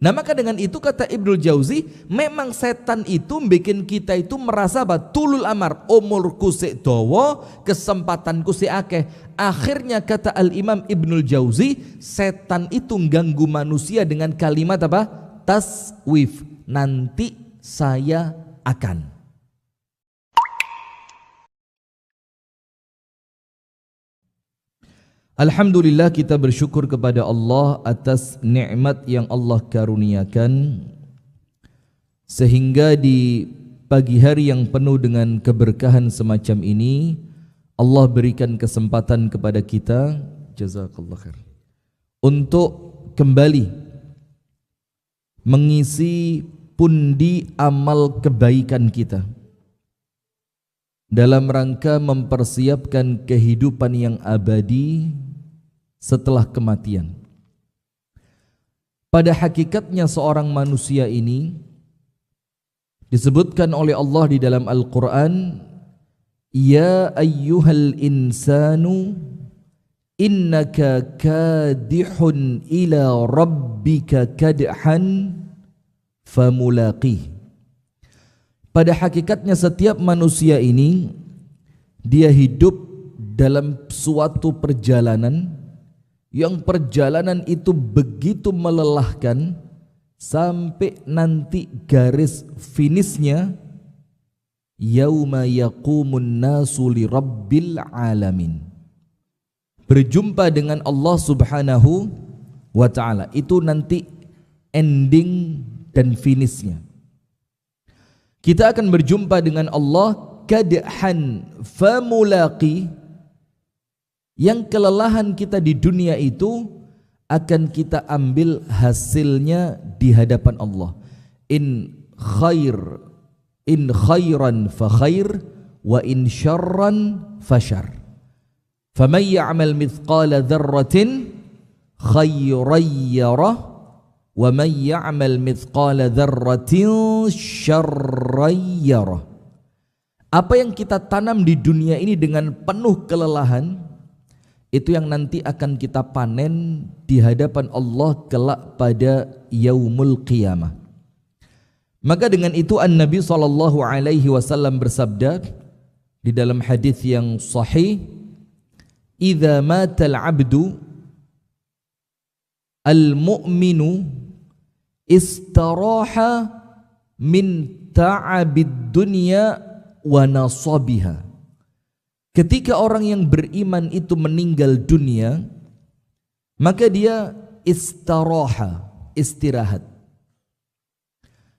Nah maka dengan itu kata Ibnul Jauzi, memang setan itu bikin kita itu merasa tulul amar, umurku sik dawa, kesempatanku sik akeh. Akhirnya kata Al-Imam Ibnul Jauzi, setan itu ganggu manusia dengan kalimat apa? Taswif, nanti saya akan. Alhamdulillah, kita bersyukur kepada Allah atas nikmat yang Allah karuniakan, sehingga di pagi hari yang penuh dengan keberkahan semacam ini Allah berikan kesempatan kepada kita, jazakallah khair, untuk kembali mengisi pundi amal kebaikan kita dalam rangka mempersiapkan kehidupan yang abadi setelah kematian. Pada hakikatnya seorang manusia ini disebutkan oleh Allah di dalam Al-Quran, ya ayyuhal insanu innaka kadihun ila rabbika kadhan famulaqih. Pada hakikatnya setiap manusia ini dia hidup dalam suatu perjalanan yang perjalanan itu begitu melelahkan sampai nanti garis finishnya yauma yaqumun nasu li rabbil alamin, berjumpa dengan Allah subhanahu wa ta'ala. Itu nanti ending dan finishnya. Kita akan berjumpa dengan Allah kadhan famulaqi, yang kelelahan kita di dunia itu akan kita ambil hasilnya di hadapan Allah. In khairan fa khair wa in syarran fa syarr. Faman ya'mal mithqala dzarratin khairan yarah wa man ya'mal mithqala dzarratin syarran yarah. Apa yang kita tanam di dunia ini dengan penuh kelelahan, itu yang nanti akan kita panen di hadapan Allah kelak pada yaumul qiyamah. Maka dengan itu An-Nabi SAW bersabda di dalam hadis yang sahih, idza matal abdu al-mu'minu istaraha min ta'abid dunya wa nasabiha. Ketika orang yang beriman itu meninggal dunia, maka dia istiraha, istirahat,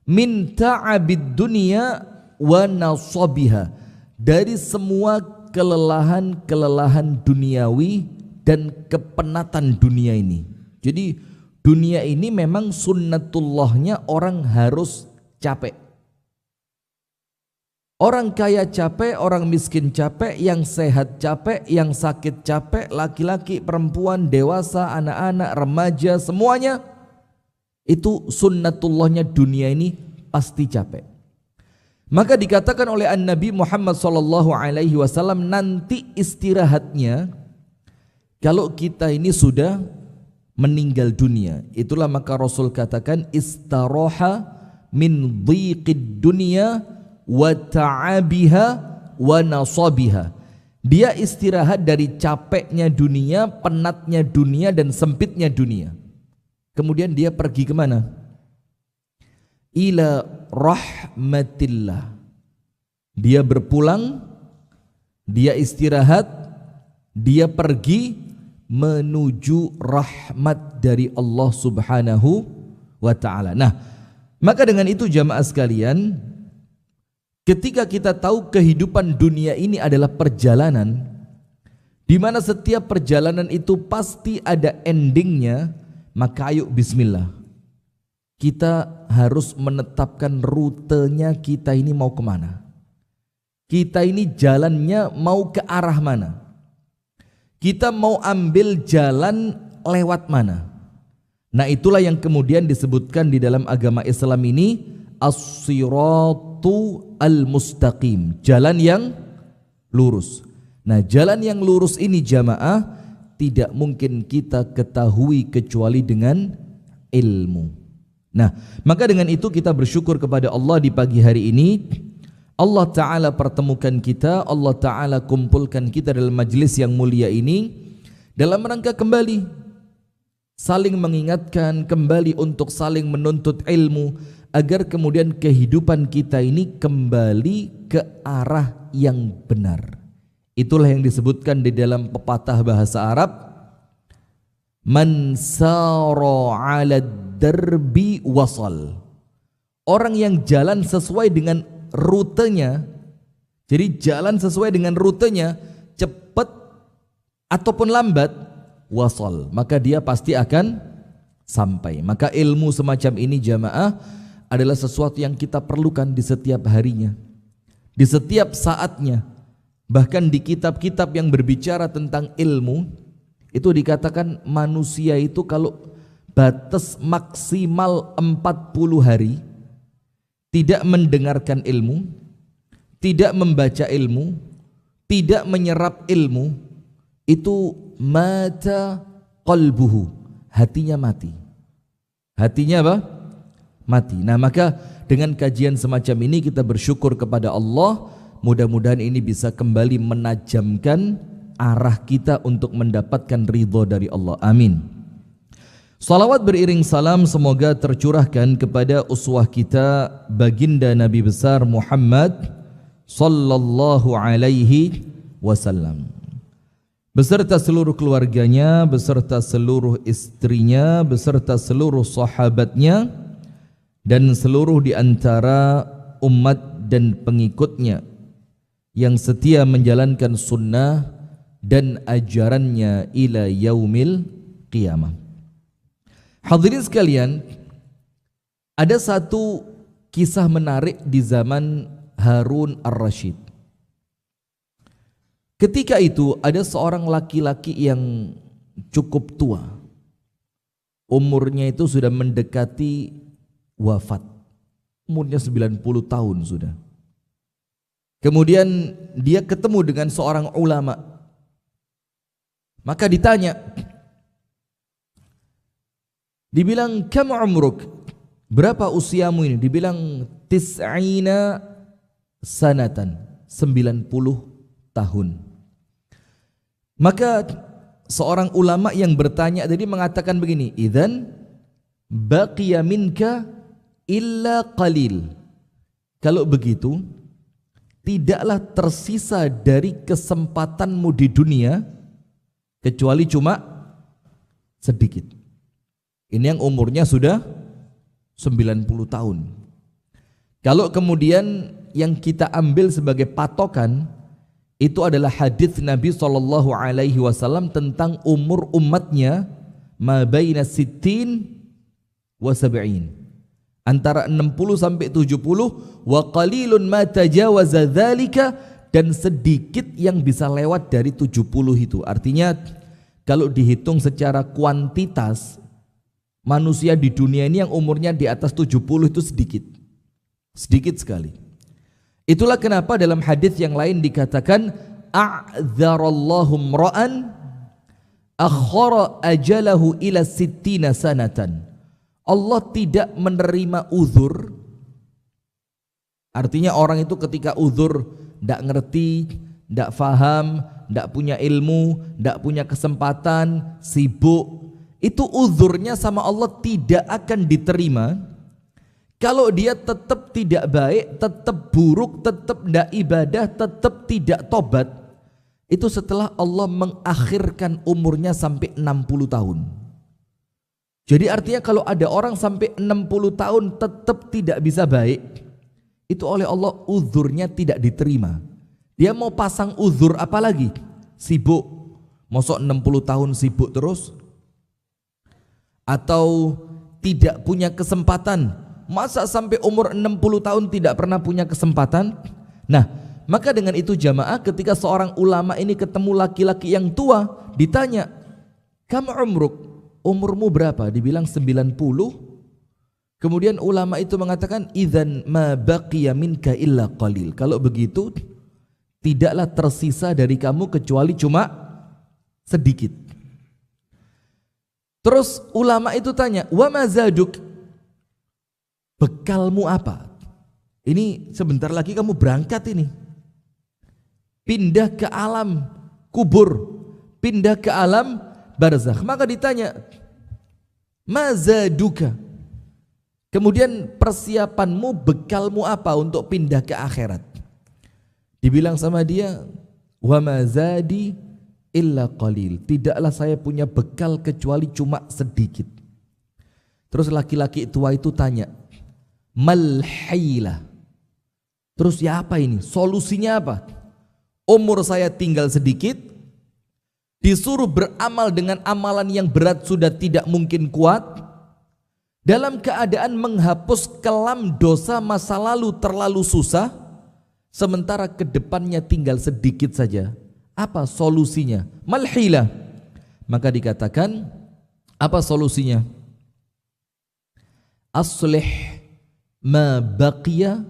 min ta'abid dunya wa nasabiha, dari semua kelelahan-kelelahan duniawi dan kepenatan dunia ini. Jadi dunia ini memang sunnatullahnya orang harus capek. Orang kaya capek, orang miskin capek, yang sehat capek, yang sakit capek, laki-laki, perempuan, dewasa, anak-anak, remaja, semuanya itu sunnatullahnya dunia ini pasti capek. Maka dikatakan oleh An-Nabi Muhammad SAW, nanti istirahatnya kalau kita ini sudah meninggal dunia. Itulah maka Rasul katakan istaraha min dhiqid dunya wa ta'abiha wa nasabiha. Dia istirahat dari capeknya dunia, penatnya dunia, dan sempitnya dunia. Kemudian dia pergi kemana? Ila rahmatillah. Dia berpulang, dia istirahat, dia pergi menuju rahmat dari Allah subhanahu wa ta'ala. Nah, maka dengan itu jamaah sekalian, ketika kita tahu kehidupan dunia ini adalah perjalanan, di mana setiap perjalanan itu pasti ada endingnya, maka ayo bismillah. Kita harus menetapkan rutenya kita ini mau kemana. Kita ini jalannya mau ke arah mana. Kita mau ambil jalan lewat mana. Nah itulah yang kemudian disebutkan di dalam agama Islam ini as-siratu al-mustaqim, jalan yang lurus. Nah jalan yang lurus ini jamaah tidak mungkin kita ketahui kecuali dengan ilmu. Nah, maka dengan itu kita bersyukur kepada Allah di pagi hari ini. Allah Ta'ala pertemukan kita, Allah Ta'ala kumpulkan kita dalam majlis yang mulia ini dalam rangka kembali saling mengingatkan, kembali untuk saling menuntut ilmu, agar kemudian kehidupan kita ini kembali ke arah yang benar. Itulah yang disebutkan di dalam pepatah bahasa Arab, man sara 'ala darbi wasal. Orang yang jalan sesuai dengan rutenya, jadi jalan sesuai dengan rutenya, cepat ataupun lambat, wasal, maka dia pasti akan sampai. Maka ilmu semacam ini jamaah adalah sesuatu yang kita perlukan di setiap harinya, di setiap saatnya. Bahkan di kitab-kitab yang berbicara tentang ilmu itu dikatakan manusia itu kalau batas maksimal 40 hari tidak mendengarkan ilmu, tidak membaca ilmu, tidak menyerap ilmu, itu mata qalbuhu, hatinya mati. Hatinya apa? Mati. Nah, maka dengan kajian semacam ini kita bersyukur kepada Allah, mudah-mudahan ini bisa kembali menajamkan arah kita untuk mendapatkan ridho dari Allah. Amin. Salawat beriring salam semoga tercurahkan kepada uswah kita baginda Nabi besar Muhammad sallallahu alaihi wasallam, beserta seluruh keluarganya, beserta seluruh istrinya, beserta seluruh sahabatnya, dan seluruh di antara umat dan pengikutnya yang setia menjalankan sunnah dan ajarannya ila yaumil qiyamah. Hadirin sekalian, ada satu kisah menarik di zaman Harun ar-Rasyid. Ketika itu ada seorang laki-laki yang cukup tua, umurnya itu sudah mendekati wafat, umurnya 90 tahun sudah. Kemudian dia ketemu dengan seorang ulama, maka ditanya, dibilang kam umruk, berapa usiamu ini? Dibilang tis'ina sanatan, 90 tahun. Maka seorang ulama yang bertanya tadi mengatakan begini, idzan baqiya minka illa qalil. Kalau begitu tidaklah tersisa dari kesempatanmu di dunia kecuali cuma sedikit. Ini yang umurnya sudah 90 tahun. Kalau kemudian yang kita ambil sebagai patokan itu adalah hadis Nabi SAW tentang umur umatnya ma baina sittin wa sab'in, antara 60 sampai 70, wa qalilun ma tajawaza dzalika, dan sedikit yang bisa lewat dari 70 itu. Artinya kalau dihitung secara kuantitas, manusia di dunia ini yang umurnya di atas 70 itu sedikit. Sedikit sekali. Itulah kenapa dalam hadis yang lain dikatakan a'dzarallahu mra'an akhara ajalahu ila sittina sanatan. Allah tidak menerima uzur. Artinya orang itu ketika uzur tidak ngerti, tidak faham, tidak punya ilmu, tidak punya kesempatan, sibuk, itu uzurnya sama Allah tidak akan diterima kalau dia tetap tidak baik, tetap buruk, tetap tidak ibadah, tetap tidak tobat. Itu setelah Allah mengakhirkan umurnya sampai 60 tahun. Jadi artinya kalau ada orang sampai 60 tahun tetap tidak bisa baik, itu oleh Allah uzurnya tidak diterima. Dia mau pasang uzur apa lagi? Sibuk. Mosok 60 tahun sibuk terus? Atau tidak punya kesempatan, masa sampai umur 60 tahun tidak pernah punya kesempatan? Nah, maka dengan itu jamaah, ketika seorang ulama ini ketemu laki-laki yang tua, ditanya, kam umruk, umurmu berapa? Dibilang 90. Kemudian ulama itu mengatakan, idzan ma baqiya minka illa qalil. Kalau begitu tidaklah tersisa dari kamu kecuali cuma sedikit. Terus ulama itu tanya, wa ma zaduk, bekalmu apa? Ini sebentar lagi kamu berangkat ini. Pindah ke alam kubur, pindah ke alam barzakh. Maka ditanya, mazaduka? Kemudian persiapanmu, bekalmu apa untuk pindah ke akhirat? Dibilang sama dia, wa mazadi illa qalil. Tidaklah saya punya bekal kecuali cuma sedikit. Terus laki-laki tua itu tanya, mal hailah? Terus ya apa ini? Solusinya apa? Umur saya tinggal sedikit, disuruh beramal dengan amalan yang berat sudah tidak mungkin kuat, dalam keadaan menghapus kelam dosa masa lalu terlalu susah, sementara kedepannya tinggal sedikit saja. Apa solusinya? Mal hailah? Maka dikatakan, apa solusinya? Aslih ma baqiya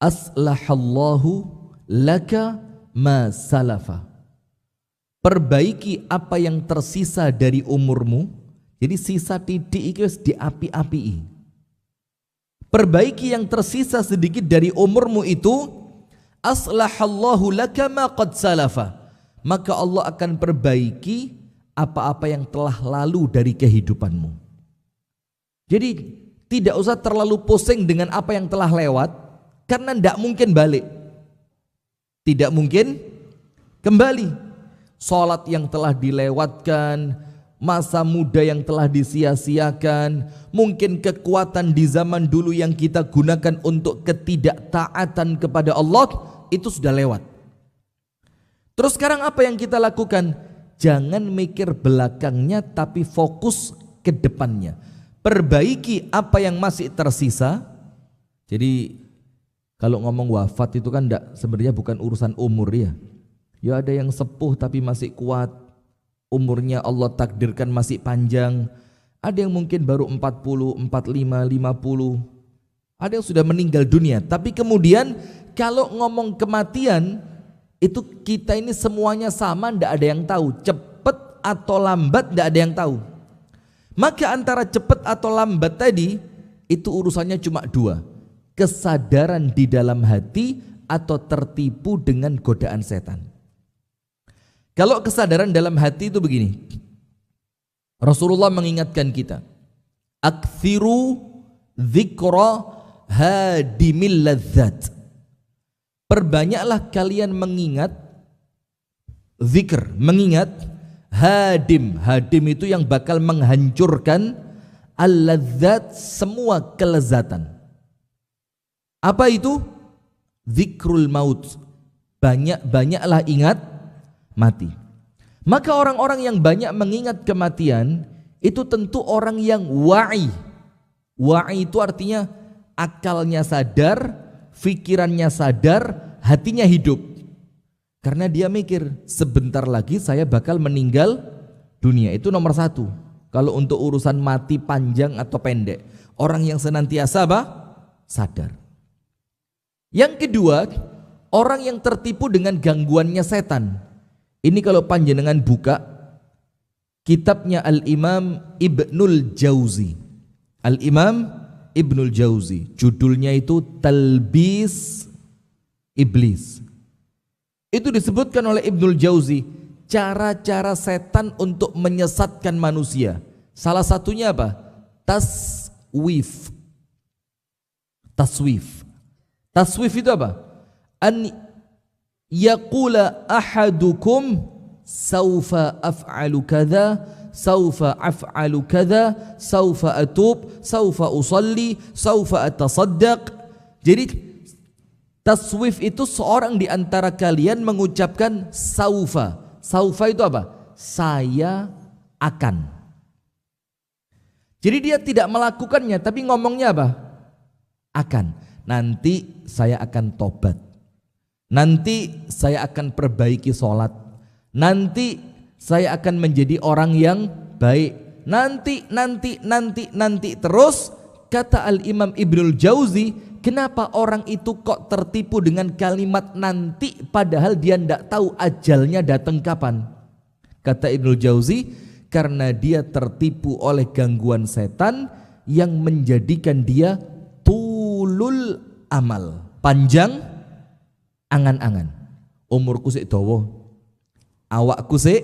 aslahallahu laka ma salafa. Perbaiki apa yang tersisa dari umurmu. Jadi sisa titik itu diapi-api. Perbaiki yang tersisa sedikit dari umurmu itu, aslahallahu laka ma qad salafa. Maka Allah akan perbaiki apa-apa yang telah lalu dari kehidupanmu. Jadi tidak usah terlalu pusing dengan apa yang telah lewat, karena tidak mungkin balik. Tidak mungkin kembali. Salat yang telah dilewatkan, masa muda yang telah disia-siakan, mungkin kekuatan di zaman dulu yang kita gunakan untuk ketidaktaatan kepada Allah, itu sudah lewat. Terus sekarang apa yang kita lakukan? Jangan mikir belakangnya, tapi fokus ke depannya. Perbaiki apa yang masih tersisa. Jadi kalau ngomong wafat itu kan sebenarnya bukan urusan umur ya. Ya ada yang sepuh tapi masih kuat, umurnya Allah takdirkan masih panjang. Ada yang mungkin baru 40, 45, 50. Ada yang sudah meninggal dunia. Tapi kemudian kalau ngomong kematian, itu kita ini semuanya sama, tidak ada yang tahu. Cepat atau lambat tidak ada yang tahu. Maka antara cepat atau lambat tadi, itu urusannya cuma dua. Kesadaran di dalam hati atau tertipu dengan godaan setan. Kalau kesadaran dalam hati itu begini, Rasulullah mengingatkan kita, aktsiru dzikra hadimil ladzat. Perbanyaklah kalian mengingat zikr, mengingat hadim. Hadim itu yang bakal menghancurkan al-ladzat, semua kelezatan. Apa itu? Zikrul maut. Banyak-banyaklah ingat mati. Maka orang-orang yang banyak mengingat kematian itu tentu orang yang wa'i. Wa'i itu artinya akalnya sadar, fikirannya sadar, hatinya hidup. Karena dia mikir sebentar lagi saya bakal meninggal dunia. Itu nomor satu. Kalau untuk urusan mati panjang atau pendek, orang yang senantiasa apa? Sadar. Yang kedua, orang yang tertipu dengan gangguannya setan. Ini kalau panjenengan buka kitabnya Al-Imam Ibnul Jauzi. Al-Imam Ibnul Jauzi, judulnya itu Talbis Iblis. Itu disebutkan oleh Ibnul Jauzi cara-cara setan untuk menyesatkan manusia. Salah satunya apa? Taswif. Taswif. Taswif itu apa? An yaqula ahadukum saufa af'alu kadza, saufa af'alu kadza, saufa atub, saufa usalli, saufa atasaddaq. Jadi taswif itu seorang di antara kalian mengucapkan saufa. Saufa itu apa? Saya akan. Jadi dia tidak melakukannya tapi ngomongnya apa? Akan. Nanti saya akan tobat. Nanti saya akan perbaiki sholat. Nanti saya akan menjadi orang yang baik. Nanti terus. Kata Al-Imam Ibnul Jauzi, kenapa orang itu kok tertipu dengan kalimat nanti padahal dia tidak tahu ajalnya datang kapan? Kata Ibnul Jauzi, karena dia tertipu oleh gangguan setan yang menjadikan dia tulul amal, panjang angan-angan. Umurku sik dawa, awakku sik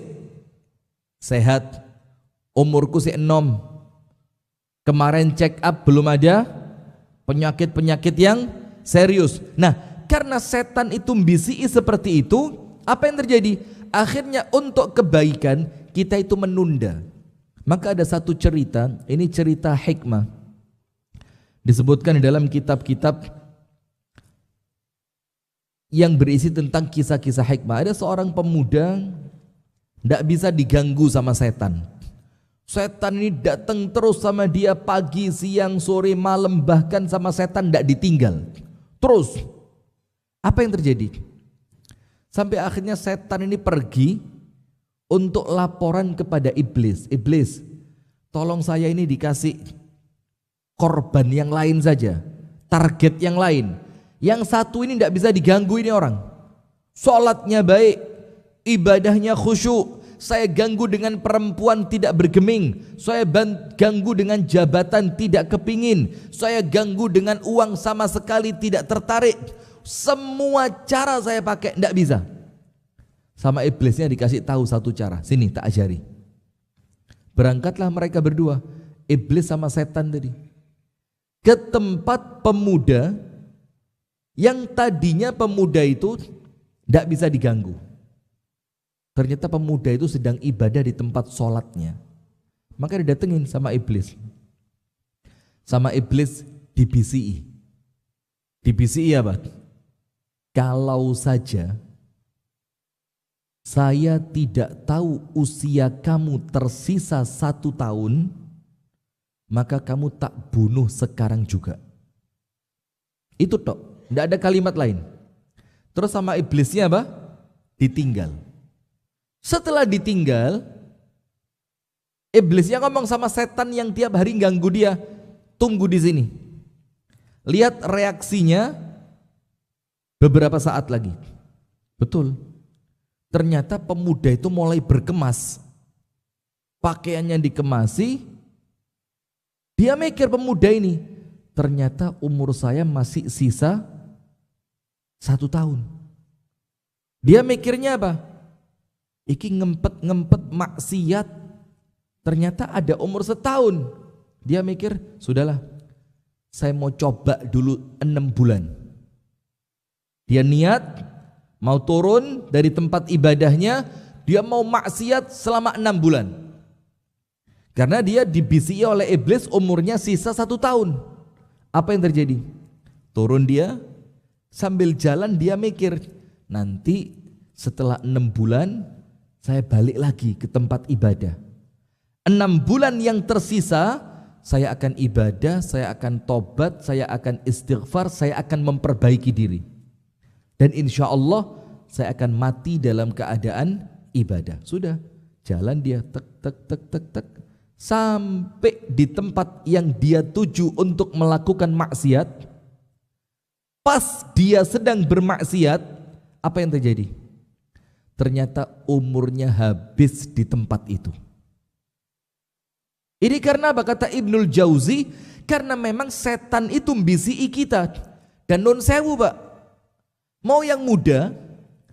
sehat, umurku sik enom, kemarin check up belum ada penyakit-penyakit yang serius. Nah, karena setan itu mbisi seperti itu, apa yang terjadi? Akhirnya untuk kebaikan kita itu menunda. Maka ada satu cerita, ini cerita hikmah, disebutkan di dalam kitab-kitab yang berisi tentang kisah-kisah hikmah. Ada seorang pemuda tidak bisa diganggu sama setan. Setan ini datang terus sama dia pagi, siang, sore, malam, bahkan sama setan tidak ditinggal. Terus, apa yang terjadi? Sampai akhirnya setan ini pergi untuk laporan kepada iblis. Iblis, tolong saya ini dikasih korban yang lain saja, target yang lain. Yang satu ini tidak bisa diganggu ini orang. Sholatnya baik, ibadahnya khusyuk. Saya ganggu dengan perempuan tidak bergeming. Saya ganggu dengan jabatan tidak kepingin. Saya ganggu dengan uang sama sekali tidak tertarik. Semua cara saya pakai tidak bisa. Sama iblisnya dikasih tahu satu cara, sini tak ajari. Berangkatlah mereka berdua, iblis sama setan tadi, ke tempat pemuda yang tadinya pemuda itu tidak bisa diganggu. Ternyata pemuda itu sedang ibadah di tempat sholatnya. Maka didatengin sama iblis. Sama iblis dibisii. Dibisii apa? Kalau saja saya tidak tahu usia kamu tersisa 1 tahun, maka kamu tak bunuh sekarang juga. Itu tok, tidak ada kalimat lain. Terus sama iblisnya apa? Ditinggal. Setelah ditinggal, iblisnya ngomong sama setan yang tiap hari ganggu dia, tunggu di sini. Lihat reaksinya beberapa saat lagi. Betul. Ternyata pemuda itu mulai berkemas. Pakaiannya dikemasi. Dia mikir pemuda ini, ternyata umur saya masih sisa 1 tahun. Dia mikirnya apa? Iki ngempet maksiat, ternyata ada umur 1 tahun. Dia mikir, sudahlah, saya mau coba dulu 6 bulan. Dia niat mau turun dari tempat ibadahnya, dia mau maksiat selama 6 bulan. Karena dia dibisiki oleh iblis umurnya sisa 1 tahun. Apa yang terjadi? Turun dia, sambil jalan dia mikir, nanti setelah 6 bulan saya balik lagi ke tempat ibadah. 6 bulan yang tersisa saya akan ibadah, saya akan tobat, saya akan istighfar, saya akan memperbaiki diri. Dan insya Allah saya akan mati dalam keadaan ibadah. Sudah, jalan dia tek tek tek tek tek sampai di tempat yang dia tuju untuk melakukan maksiat. Pas dia sedang bermaksiat, apa yang terjadi? Ternyata umurnya habis di tempat itu. Ini karena apa? Kata Ibnul Jauzi, karena memang setan itu mbisiki kita. Dan non sewu Pak, mau yang muda,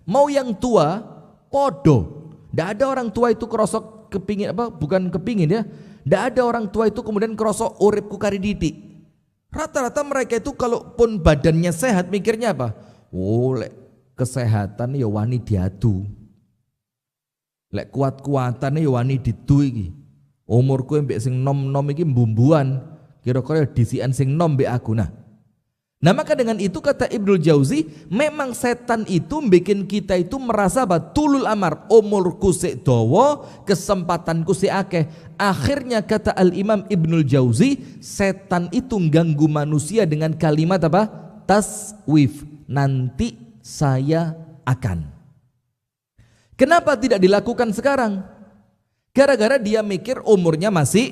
mau yang tua, podo. Tidak ada orang tua itu kerosok kepingin apa? Bukan kepingin ya. Tidak ada orang tua itu kemudian kerosok uripku kari didik. Rata-rata mereka itu kalaupun badannya sehat mikirnya apa? Oh, lek kesehatan ya wani diadu. Lek kuat-kuatan ya wani didu iki. Umurku mbek sing nom-nom iki mbumbuan. Kira-kira disian sing nom mbek aku. Nah maka dengan itu kata Ibnul Jauzi, memang setan itu bikin kita itu merasa tulul amar, umurku sik dawa, kesempatanku sik akeh. Akhirnya kata Al-Imam Ibnul Jauzi, setan itu ganggu manusia dengan kalimat apa? Taswif, nanti saya akan. Kenapa tidak dilakukan sekarang? Gara-gara dia mikir umurnya masih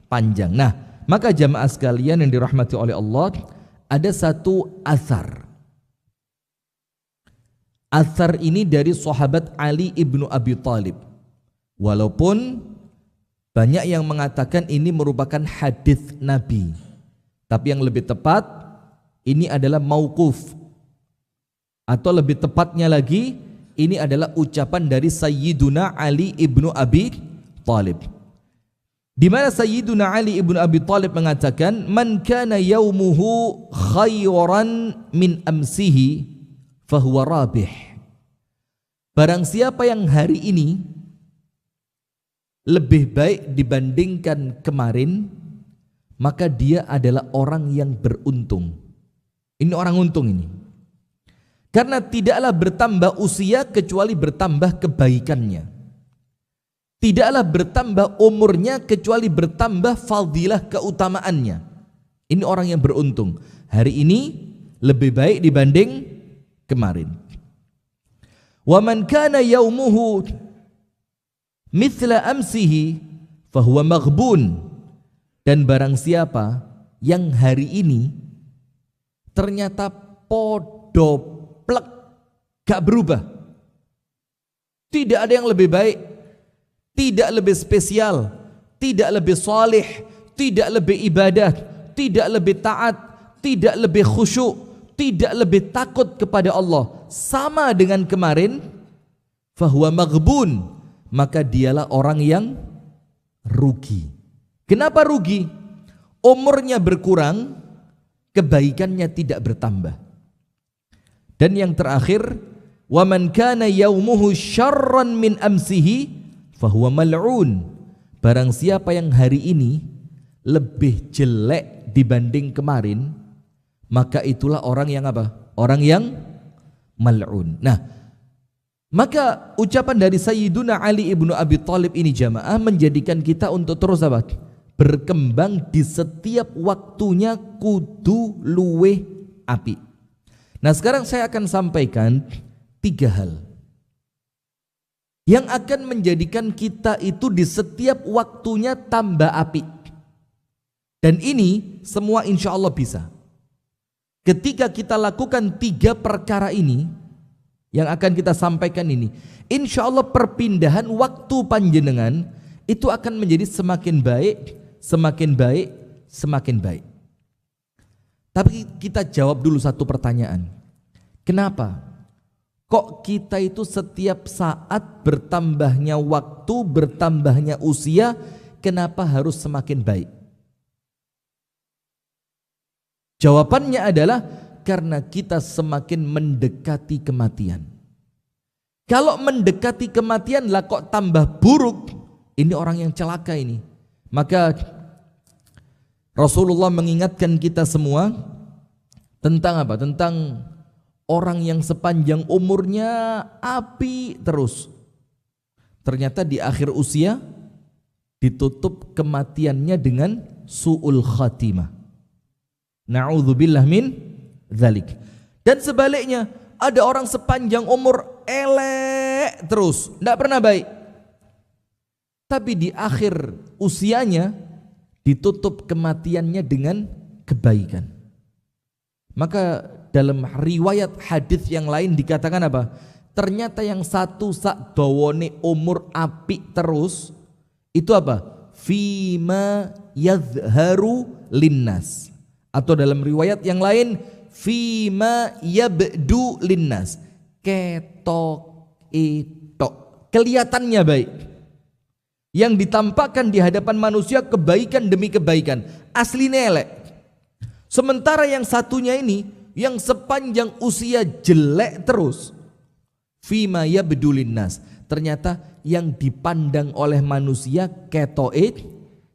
panjang. Nah maka jamaah sekalian yang dirahmati oleh Allah, ada satu athar. Athar ini dari sahabat Ali ibnu Abi Thalib. Walaupun banyak yang mengatakan ini merupakan hadis Nabi, tapi yang lebih tepat Ini adalah mauquf, atau lebih tepatnya lagi ini adalah ucapan dari Sayyiduna Ali ibnu Abi Thalib, di mana Sayyiduna Ali ibnu Abi Thalib mengatakan, man kana yaumuhu khairan min amsihi fahuwa rabih. Barang siapa yang hari ini lebih baik dibandingkan kemarin, maka dia adalah orang yang beruntung. Ini orang untung ini. Karena tidaklah bertambah usia kecuali bertambah kebaikannya. Tidaklah bertambah umurnya kecuali bertambah fadilah keutamaannya. Ini orang yang beruntung. Hari ini lebih baik dibanding kemarin. Wa man kana yaumuhu mithla amsihi fahuwa maghbun. Dan barang siapa yang hari ini ternyata podo plek, gak berubah, tidak ada yang lebih baik, tidak lebih spesial, tidak lebih salih, tidak lebih ibadah, tidak lebih taat, tidak lebih khusyuk, tidak lebih takut kepada Allah, sama dengan kemarin, fahuwa maghbun, maka dialah orang yang rugi. Kenapa rugi? Umurnya berkurang, kebaikannya tidak bertambah. Dan yang terakhir, wa man kana yaumuhu syarran min amsihi fahuwa mal'un. Barang siapa yang hari ini lebih jelek dibanding kemarin, maka itulah orang yang apa? Orang yang mal'un. Nah, maka ucapan dari Sayyiduna Ali ibnu Abi Thalib ini jamaah menjadikan kita untuk terus apa? Berkembang di setiap waktunya kudu luweh api. Nah, sekarang saya akan sampaikan 3 hal yang akan menjadikan kita itu di setiap waktunya tambah api. Dan ini semua insya Allah bisa. Ketika kita lakukan 3 perkara ini yang akan kita sampaikan ini, insya Allah perpindahan waktu panjenengan itu akan menjadi semakin baik, semakin baik, semakin baik. Tapi kita jawab dulu satu pertanyaan. Kenapa? Kok kita itu setiap saat bertambahnya waktu, bertambahnya usia, kenapa harus semakin baik? Jawabannya adalah karena kita semakin mendekati kematian. Kalau mendekati kematian lah kok tambah buruk, ini orang yang celaka ini. Maka Rasulullah mengingatkan kita semua tentang apa? Tentang orang yang sepanjang umurnya api terus, ternyata di akhir usia ditutup kematiannya dengan su'ul khatimah. Na'udzubillah min dzalik. Dan sebaliknya, ada orang sepanjang umur elek terus, tidak pernah baik, tapi di akhir usianya ditutup kematiannya dengan kebaikan. Maka dalam riwayat hadis yang lain dikatakan apa? Ternyata yang satu sak dawane umur apik terus itu apa? Fima yadharu linnas. Atau dalam riwayat yang lain fima yabdu linnas. Ketok etok, kelihatannya baik. Yang ditampakkan di hadapan manusia kebaikan demi kebaikan, aslinya elek. Sementara yang satunya ini yang sepanjang usia jelek terus, fima yabdulin nas, ternyata yang dipandang oleh manusia ketoit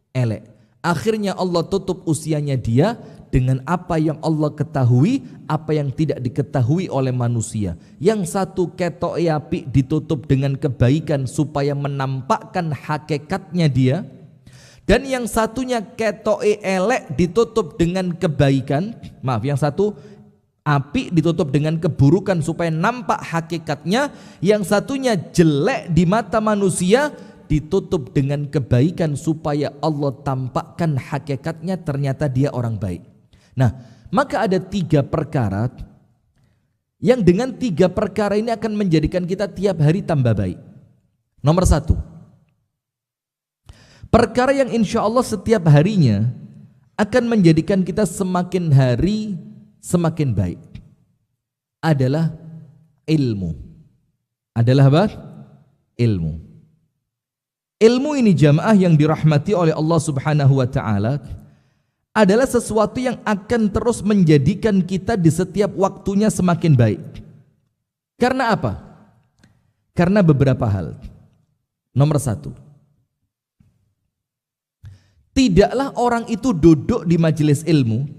elek. Akhirnya Allah tutup usianya dia dengan apa yang Allah ketahui, apa yang tidak diketahui oleh manusia. Yang satu ketoke apik ditutup dengan kebaikan supaya menampakkan hakikatnya dia, dan yang satunya ketoke elek ditutup dengan kebaikan. Maaf, yang satu api ditutup dengan keburukan supaya nampak hakikatnya, yang satunya jelek di mata manusia ditutup dengan kebaikan supaya Allah tampakkan hakikatnya, ternyata dia orang baik. Nah, maka ada 3 perkara yang dengan 3 perkara ini akan menjadikan kita tiap hari tambah baik. Nomor 1, perkara yang insya Allah setiap harinya akan menjadikan kita semakin hari semakin baik adalah ilmu. Adalah apa? Ilmu. Ilmu ini jamaah yang dirahmati oleh Allah Subhanahu wa taala adalah sesuatu yang akan terus menjadikan kita di setiap waktunya semakin baik. Karena apa? Karena beberapa hal. Nomor satu, tidaklah orang itu duduk di majelis ilmu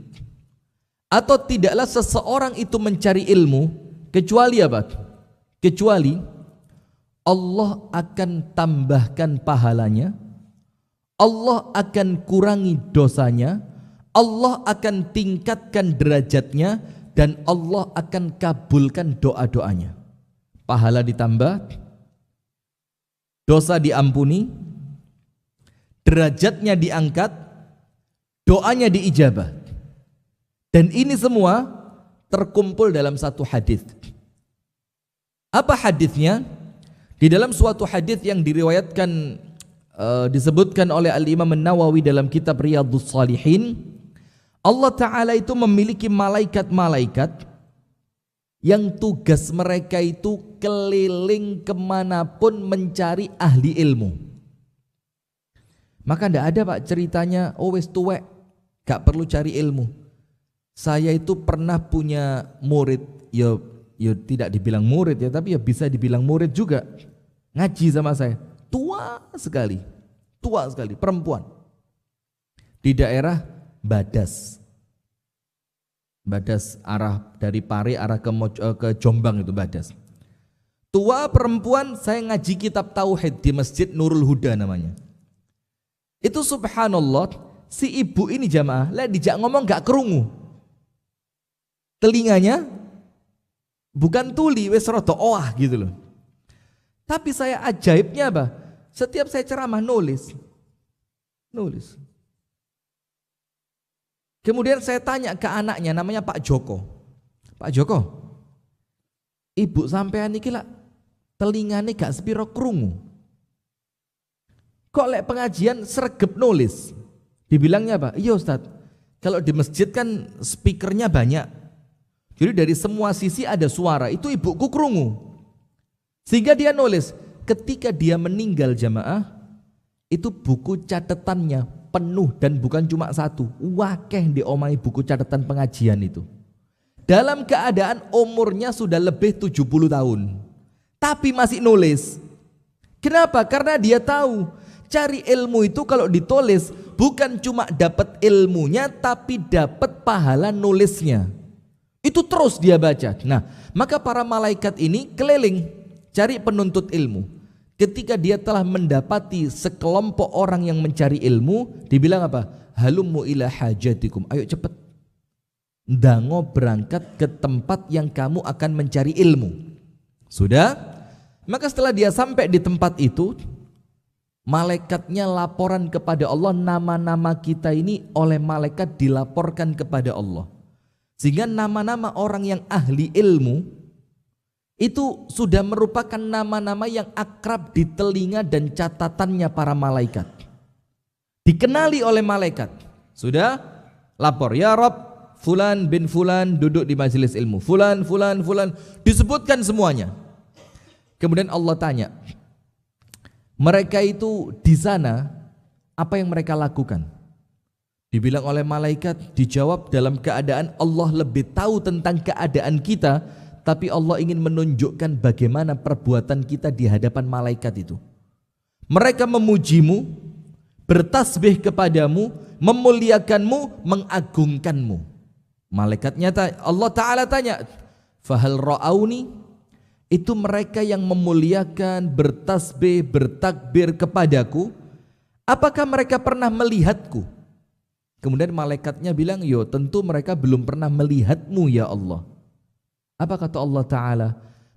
atau tidaklah seseorang itu mencari ilmu kecuali apa? Kecuali Allah akan tambahkan pahalanya, Allah akan kurangi dosanya, Allah akan tingkatkan derajatnya, dan Allah akan kabulkan doa-doanya. Pahala ditambah, dosa diampuni, derajatnya diangkat, doanya diijabah. Dan ini semua terkumpul dalam satu hadis. Apa hadisnya? Di dalam suatu hadis yang diriwayatkan disebutkan oleh Al-Imam An-Nawawi dalam kitab Riyadhus Shalihin, Allah Ta'ala itu memiliki malaikat-malaikat yang tugas mereka itu keliling kemanapun mencari ahli ilmu. Maka tidak ada pak ceritanya, oh wis tuwek gak perlu cari ilmu. Saya itu pernah punya murid, ya tidak dibilang murid ya, tapi ya bisa dibilang murid juga, ngaji sama saya, tua sekali, perempuan, di daerah Badas arah dari Pare arah ke Jombang itu Badas. Tua perempuan, saya ngaji kitab tauhid di Masjid Nurul Huda namanya. Itu subhanallah, si ibu ini jamaah, lah dijak ngomong gak kerungu, telinganya bukan tuli, wes rada oah gitu loh. Tapi saya ajaibnya apa? Setiap saya ceramah nulis. Kemudian saya tanya ke anaknya, namanya Pak Joko. Pak Joko, ibu sampean iki lak telingane gak sepiro krungu. Kok lek pengajian sregep nulis? Dibilangnya apa? Iya Ustaz, kalau di masjid kan speakernya banyak, jadi dari semua sisi ada suara, itu ibuku krungu. Sehingga dia nulis, ketika dia meninggal jamaah, itu buku catatannya penuh dan bukan cuma satu, wakeh di omai buku catatan pengajian itu. Dalam keadaan umurnya sudah lebih 70 tahun, tapi masih nulis. Kenapa? Karena dia tahu cari ilmu itu kalau ditulis bukan cuma dapat ilmunya, tapi dapat pahala nulisnya. Itu terus dia baca. Nah, maka para malaikat ini keliling cari penuntut ilmu. Ketika dia telah mendapati sekelompok orang yang mencari ilmu, dibilang apa? Halummu ila hajatikum. Ayo cepat, dango berangkat ke tempat yang kamu akan mencari ilmu. Sudah? Maka setelah dia sampai di tempat itu, malaikatnya laporan kepada Allah, nama-nama kita ini oleh malaikat dilaporkan kepada Allah. Sehingga nama-nama orang yang ahli ilmu itu sudah merupakan nama-nama yang akrab di telinga dan catatannya para malaikat. Dikenali oleh malaikat. Sudah lapor, ya Rob, fulan bin fulan duduk di majelis ilmu, fulan, disebutkan semuanya. Kemudian Allah tanya, mereka itu di sana apa yang mereka lakukan? Dibilang oleh malaikat, dijawab dalam keadaan Allah lebih tahu tentang keadaan kita, tapi Allah ingin menunjukkan bagaimana perbuatan kita di hadapan malaikat itu. Mereka memujimu, bertasbih kepadamu, memuliakanmu, mengagungkanmu. Malaikatnya Allah Ta'ala tanya, fahal ra'auni? Itu mereka yang memuliakan, bertasbih, bertakbir kepadaku, apakah mereka pernah melihatku? Kemudian malaikatnya bilang, yo tentu mereka belum pernah melihatmu ya Allah. Apa kata Allah Ta'ala?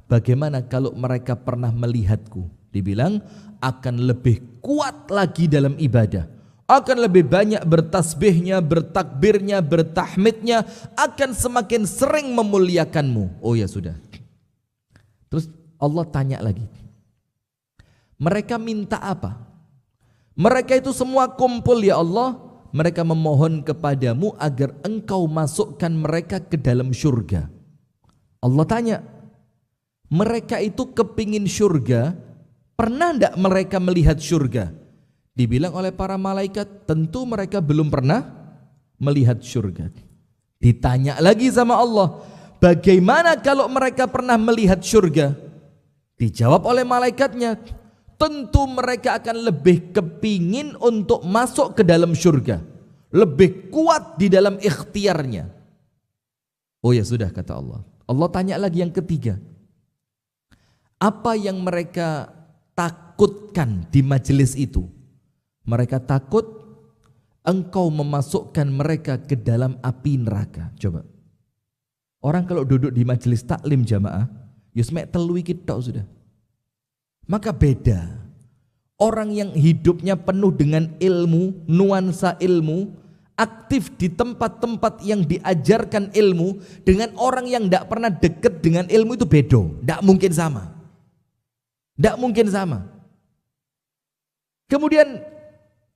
Bagaimana kalau mereka pernah melihatku? Dibilang akan lebih kuat lagi dalam ibadah, akan lebih banyak bertasbihnya, bertakbirnya, bertahmidnya, akan semakin sering memuliakanmu. Oh ya sudah. Terus Allah tanya lagi, mereka minta apa? Mereka itu semua kumpul ya Allah, mereka memohon kepadamu agar engkau masukkan mereka ke dalam syurga. Allah tanya, mereka itu kepingin syurga, pernah tidak mereka melihat syurga? Dibilang oleh para malaikat, tentu mereka belum pernah melihat syurga. Ditanya lagi sama Allah, bagaimana kalau mereka pernah melihat syurga? Dijawab oleh malaikatnya, tentu mereka akan lebih kepingin untuk masuk ke dalam syurga, lebih kuat di dalam ikhtiarnya. Oh ya sudah, kata Allah. Allah tanya lagi yang ketiga, apa yang mereka takutkan di majelis itu? Mereka takut engkau memasukkan mereka ke dalam api neraka. Coba, orang kalau duduk di majelis taklim jamaah, yusmek telui kita sudah. Maka beda orang yang hidupnya penuh dengan ilmu, nuansa ilmu, aktif di tempat-tempat yang diajarkan ilmu, dengan orang yang tidak pernah dekat dengan ilmu itu beda. Tidak mungkin sama. Tidak mungkin sama. Kemudian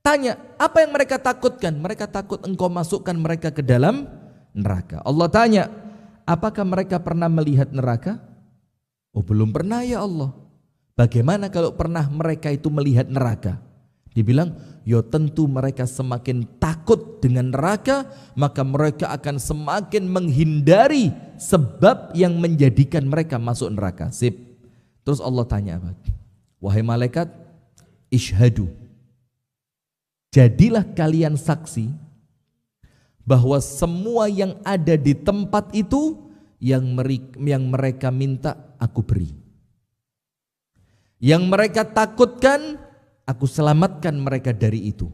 tanya, apa yang mereka takutkan? Mereka takut engkau masukkan mereka ke dalam neraka. Allah tanya, apakah mereka pernah melihat neraka? Oh, belum pernah ya Allah. Bagaimana kalau pernah mereka itu melihat neraka? Dibilang, yo tentu mereka semakin takut dengan neraka, maka mereka akan semakin menghindari sebab yang menjadikan mereka masuk neraka. Sip. Terus Allah tanya apa? Wahai malaikat, ishhadu, jadilah kalian saksi bahwa semua yang ada di tempat itu yang mereka minta aku beri. Yang mereka takutkan, aku selamatkan mereka dari itu.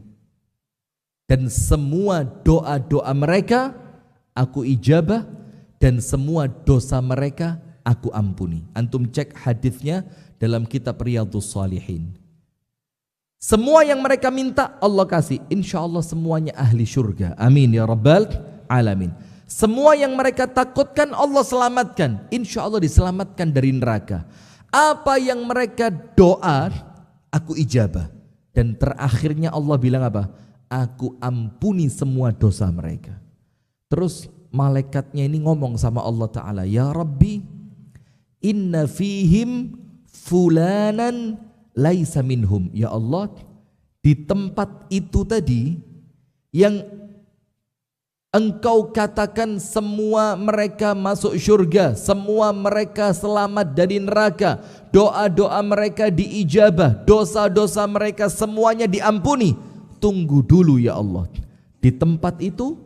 Dan semua doa-doa mereka aku ijabah, dan semua dosa mereka aku ampuni. Antum cek hadisnya dalam kitab Riyadhus Shalihin. Semua yang mereka minta Allah kasih. Insya Allah semuanya ahli syurga. Amin ya rabbal alamin. Semua yang mereka takutkan Allah selamatkan. Insya Allah diselamatkan dari neraka. Apa yang mereka doa aku ijabah. Dan terakhirnya Allah bilang apa? Aku ampuni semua dosa mereka. Terus malaikatnya ini ngomong sama Allah Ta'ala, ya Rabbi, inna fihim fulanan laisa minhum. Ya Allah, di tempat itu tadi yang engkau katakan semua mereka masuk syurga, semua mereka selamat dari neraka, doa-doa mereka diijabah, dosa-dosa mereka semuanya diampuni. Tunggu dulu ya Allah, di tempat itu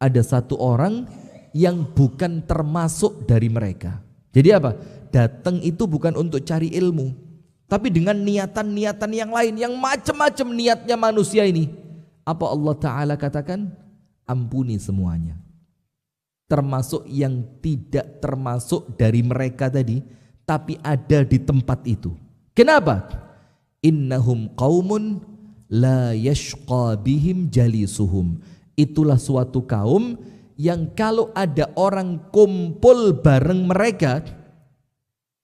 ada satu orang yang bukan termasuk dari mereka. Jadi apa? Datang itu bukan untuk cari ilmu, tapi dengan niatan-niatan yang lain, yang macam-macam niatnya manusia ini. Apa Allah Ta'ala katakan? Ampuni semuanya. Termasuk yang tidak termasuk dari mereka tadi, tapi ada di tempat itu. Kenapa? Innahum qaumun la yashqa bihim jalisuhum. Itulah suatu kaum yang kalau ada orang kumpul bareng mereka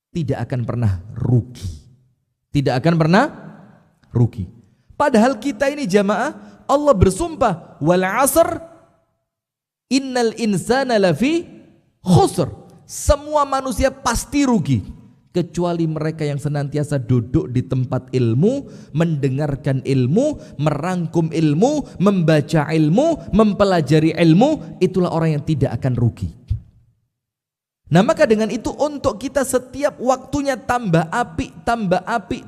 tidak akan pernah rugi. Tidak akan pernah rugi. Padahal kita ini jamaah, Allah bersumpah, wal asr innal insana lafi khusr. Semua manusia pasti rugi, kecuali mereka yang senantiasa duduk di tempat ilmu, mendengarkan ilmu, merangkum ilmu, membaca ilmu, mempelajari ilmu. Itulah orang yang tidak akan rugi. Nah maka dengan itu untuk kita setiap waktunya tambah api,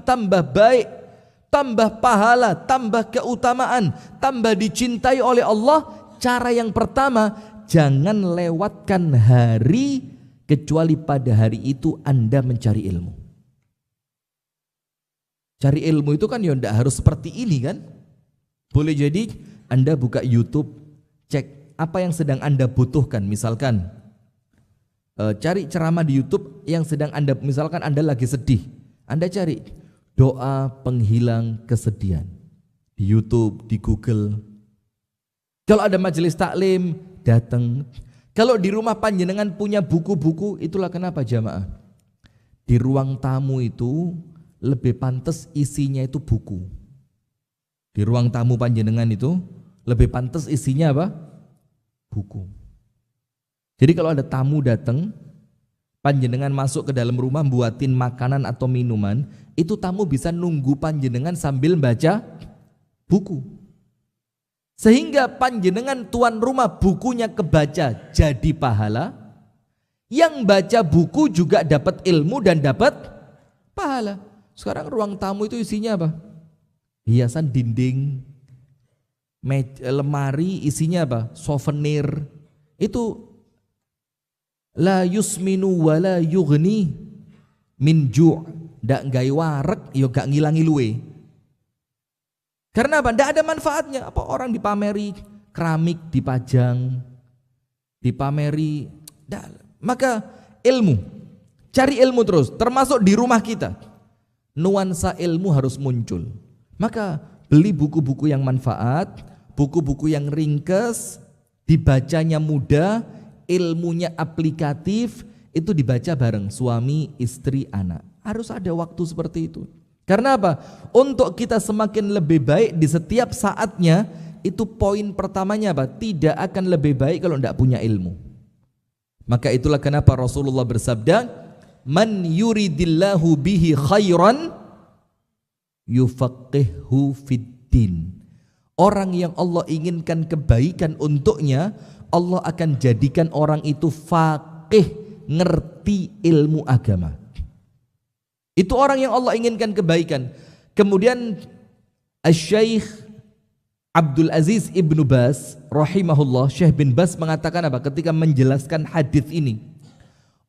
tambah baik, tambah pahala, tambah keutamaan, tambah dicintai oleh Allah. Cara yang pertama, jangan lewatkan hari kecuali pada hari itu Anda mencari ilmu. Cari ilmu itu kan ya tidak harus seperti ini kan. Boleh jadi Anda buka YouTube, cek apa yang sedang Anda butuhkan. Misalkan cari ceramah di YouTube yang sedang Anda, misalkan Anda lagi sedih, Anda cari doa penghilang kesedihan di YouTube, di Google. Kalau ada majelis taklim, datang. Kalau di rumah panjenengan punya buku-buku, itulah kenapa jamaah. Di ruang tamu itu lebih pantas isinya itu buku. Di ruang tamu panjenengan itu Lebih pantas isinya apa? Buku. Jadi kalau ada tamu datang, panjenengan masuk ke dalam rumah buatin makanan atau minuman, itu tamu bisa nunggu panjenengan sambil baca buku. Sehingga panjenengan tuan rumah bukunya kebaca jadi pahala, yang baca buku juga dapat ilmu dan dapat pahala. Sekarang ruang tamu itu isinya apa? Hiasan dinding, lemari isinya apa? Souvenir. Itu la yusminu wa la yughni min ju'. Ndak gawe wareg ya gak ngilangi luwe. Karena apa? Ndak ada manfaatnya. Apa orang dipameri keramik dipajang, dipameri. Maka ilmu, cari ilmu terus, termasuk di rumah kita. Nuansa ilmu harus muncul. Maka beli buku-buku yang manfaat, buku-buku yang ringkas, dibacanya mudah, ilmunya aplikatif, itu dibaca bareng suami, istri, anak. Harus ada waktu seperti itu. Karena apa? Untuk kita semakin lebih baik di setiap saatnya, itu poin pertamanya apa? Tidak akan lebih baik kalau tidak punya ilmu. Maka itulah kenapa Rasulullah bersabda, man yuridillahu bihi khairan yufaqihhu fiddin. Orang yang Allah inginkan kebaikan untuknya, Allah akan jadikan orang itu faqih, ngerti ilmu agama. Itu orang yang Allah inginkan kebaikan. Kemudian Asy-Syaikh Abdul Aziz Ibnu Baz rahimahullah, Syekh bin Baz mengatakan apa ketika menjelaskan hadis ini?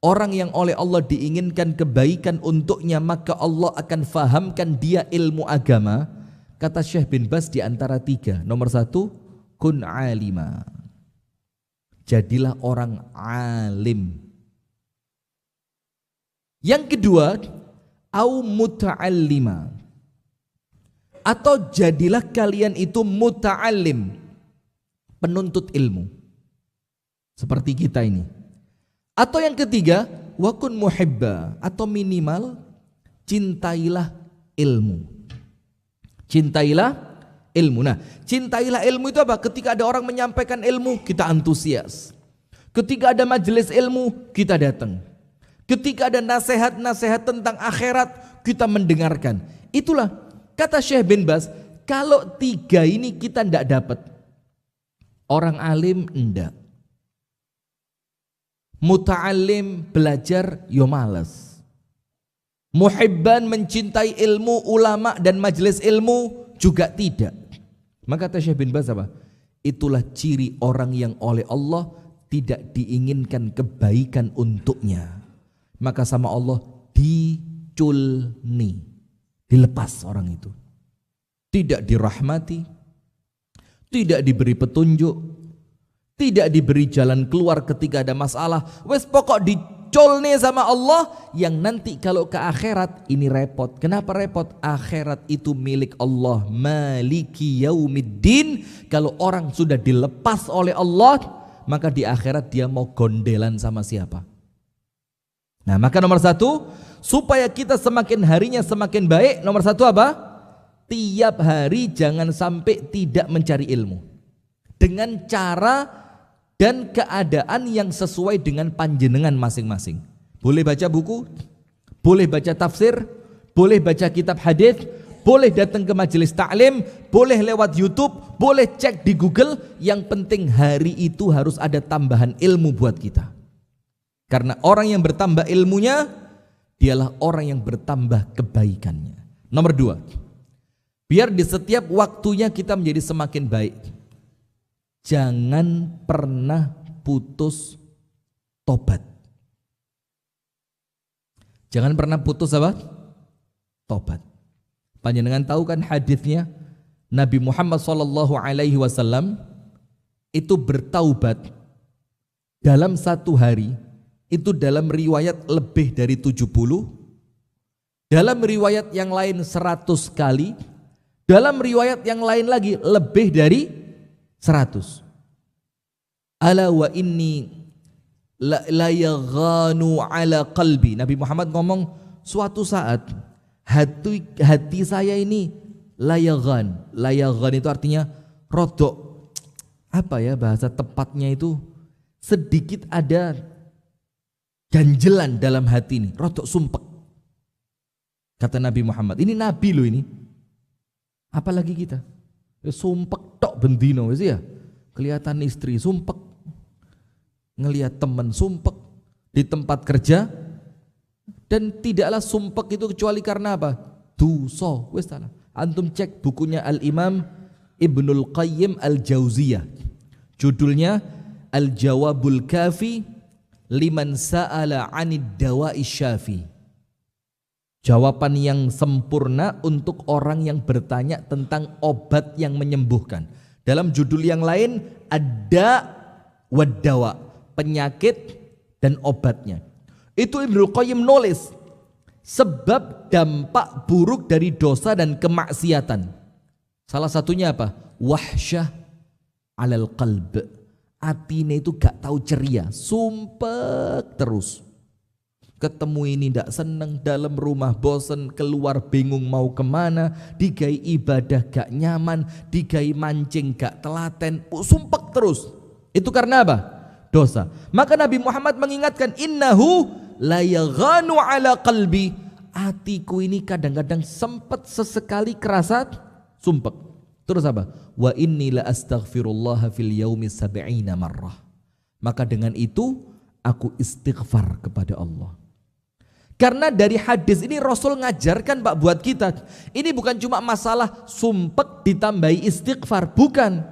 Orang yang oleh Allah diinginkan kebaikan untuknya, maka Allah akan fahamkan dia ilmu agama. Kata Syekh bin Baz di antara tiga. Nomor satu, kun alima. Jadilah orang alim. Yang kedua, au muta'allima. Atau jadilah kalian itu muta'allim, penuntut ilmu. Seperti kita ini. Atau yang ketiga, wakun muhibba, atau minimal cintailah ilmu. Cintailah ilmu. Nah, cintailah ilmu itu apa? Ketika ada orang menyampaikan ilmu, kita antusias. Ketika ada majelis ilmu, kita datang. Ketika ada nasihat-nasihat tentang akhirat, kita mendengarkan. Itulah kata Syekh bin Baz, kalau tiga ini kita tidak dapat. Orang alim enggak. Muta'allim belajar yo malas. Muhibban mencintai ilmu, ulama dan majelis ilmu juga tidak. Maka kata Syekh bin Baz apa? Itulah ciri orang yang oleh Allah tidak diinginkan kebaikan untuknya. Maka sama Allah diculni, dilepas orang itu. Tidak dirahmati, tidak diberi petunjuk, tidak diberi jalan keluar ketika ada masalah. Wes pokok diculni sama Allah, yang nanti kalau ke akhirat ini repot. Kenapa repot? Akhirat itu milik Allah, maliki yaumiddin. Kalau orang sudah dilepas oleh Allah, maka di akhirat dia mau gondelan sama siapa? Nah, maka nomor satu, supaya kita semakin harinya semakin baik, nomor satu apa? Tiap hari jangan sampai tidak mencari ilmu. Dengan cara dan keadaan yang sesuai dengan panjenengan masing-masing. Boleh baca buku, boleh baca tafsir, boleh baca kitab hadis, boleh datang ke majelis taklim, boleh lewat YouTube, boleh cek di Google. Yang penting hari itu harus ada tambahan ilmu buat kita. Karena orang yang bertambah ilmunya, dialah orang yang bertambah kebaikannya. Nomor dua, biar di setiap waktunya kita menjadi semakin baik, jangan pernah putus tobat. Jangan pernah putus apa? Tobat. Panjenengan tahu kan hadisnya Nabi Muhammad SAW itu bertaubat dalam satu hari. Itu dalam riwayat lebih dari 70, dalam riwayat yang lain 100 kali, dalam riwayat yang lain lagi lebih dari 100. Ala wa inni la yaghanu ala qalbi. Nabi Muhammad ngomong, suatu saat hati saya ini la yaghan. La yaghan itu artinya rodok apa ya bahasa tepatnya itu, sedikit ada ganjelan dalam hati ini, rodok sumpek. Kata Nabi Muhammad, ini Nabi loh ini. Apalagi kita, sumpek tok bendino wis ya. Kelihatan istri sumpek, ngelihat teman sumpek di tempat kerja, dan tidaklah sumpek itu kecuali karena apa? Dosa. Wis salah. Antum cek bukunya Al-Imam Ibnul Qayyim Al-Jauziyah. Judulnya Al-Jawabul Kafi liman sa'ala 'anid dawa'i syafi. Jawaban yang sempurna untuk orang yang bertanya tentang obat yang menyembuhkan. Dalam judul yang lain ada wadawa, penyakit dan obatnya. Itu Ibnu Qayyim nulis sebab dampak buruk dari dosa dan kemaksiatan. Salah satunya apa? Wahsyah alal qalb. Atine itu gak tahu ceria, sumpek terus. Ketemu ini tidak seneng, dalam rumah bosen, keluar bingung mau kemana, digai ibadah gak nyaman, digai mancing gak telaten, sumpek terus. Itu karena apa? Dosa. Maka Nabi Muhammad mengingatkan, innahu la yaghanu ala qalbi. Hatiku ini kadang-kadang sempat sesekali kerasa sumpek. Terus apa? Wa inni la astaghfirullah fil yaumi 70 marrah. Maka dengan itu aku istighfar kepada Allah. Karena dari hadis ini Rasul ngajarkan Pak buat kita, ini bukan cuma masalah sumpek ditambahi istighfar, bukan.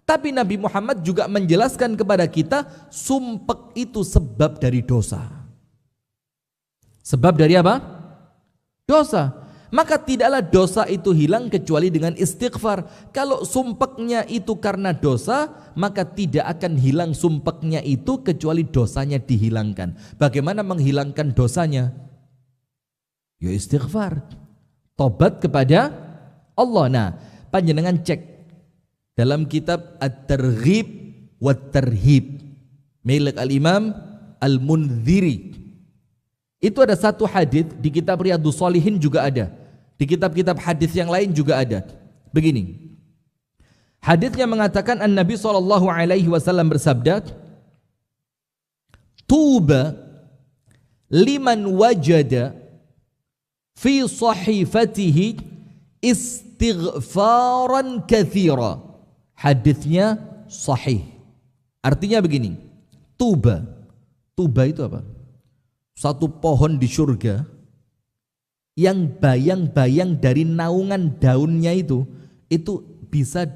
Tapi Nabi Muhammad juga menjelaskan kepada kita sumpek itu sebab dari dosa. Sebab dari apa? Dosa. Maka tidaklah dosa itu hilang kecuali dengan istighfar. Kalau sumpeknya itu karena dosa, maka tidak akan hilang sumpeknya itu kecuali dosanya dihilangkan. Bagaimana menghilangkan dosanya? Ya istighfar, tobat kepada Allah. Nah, panjenengan cek dalam kitab At-Targhib wa Tarhib milik Al-Imam Al-Mundhiri. Itu ada satu hadis di kitab Riyadhus Shalihin juga ada. Di kitab-kitab hadis yang lain juga ada. Begini. Hadisnya mengatakan An-Nabi SAW bersabda, "Tuba liman wajada fi sahifatihi istighfaran katsira." Hadisnya sahih. Artinya begini. Tuba. Tuba itu apa? Satu pohon di surga yang bayang-bayang dari naungan daunnya itu bisa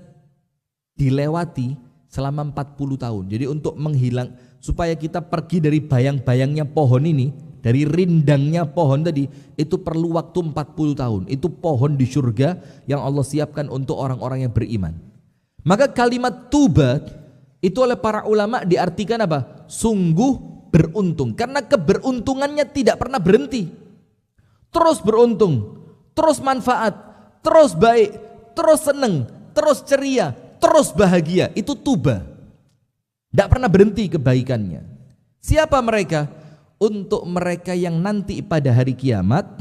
dilewati selama 40 tahun. Jadi untuk menghilang, supaya kita pergi dari bayang-bayangnya pohon ini, dari rindangnya pohon tadi, itu perlu waktu 40 tahun. Itu pohon di surga yang Allah siapkan untuk orang-orang yang beriman. Maka kalimat tuba itu oleh para ulama diartikan apa? Sungguh beruntung, karena keberuntungannya tidak pernah berhenti. Terus beruntung, terus manfaat, terus baik, terus seneng, terus ceria, terus bahagia. Itu tuba. Tidak pernah berhenti kebaikannya. Siapa mereka? Untuk mereka yang nanti pada hari kiamat,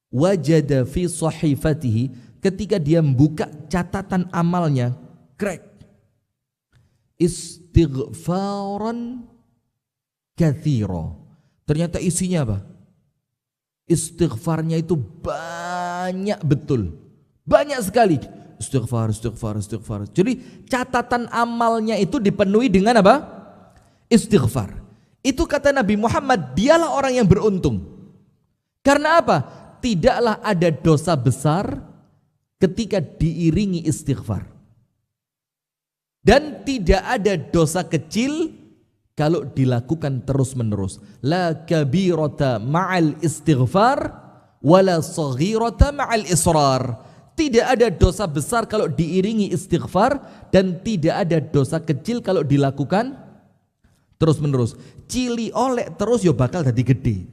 wajada fi sahifatihi, ketika dia membuka catatan amalnya, krek, istighfaran katsira. Ternyata isinya apa? Istighfarnya itu banyak betul. Banyak sekali. Istighfar, istighfar, istighfar. Jadi catatan amalnya itu dipenuhi dengan apa? Istighfar. Itu kata Nabi Muhammad, dialah orang yang beruntung. Karena apa? Tidaklah ada dosa besar ketika diiringi istighfar. Dan tidak ada dosa kecil kalau dilakukan terus-menerus. La kabirata ma'al istighfar wala saghirata ma'al israr. Tidak ada dosa besar kalau diiringi istighfar, dan tidak ada dosa kecil kalau dilakukan terus-menerus. Cili olek terus ya bakal jadi gede.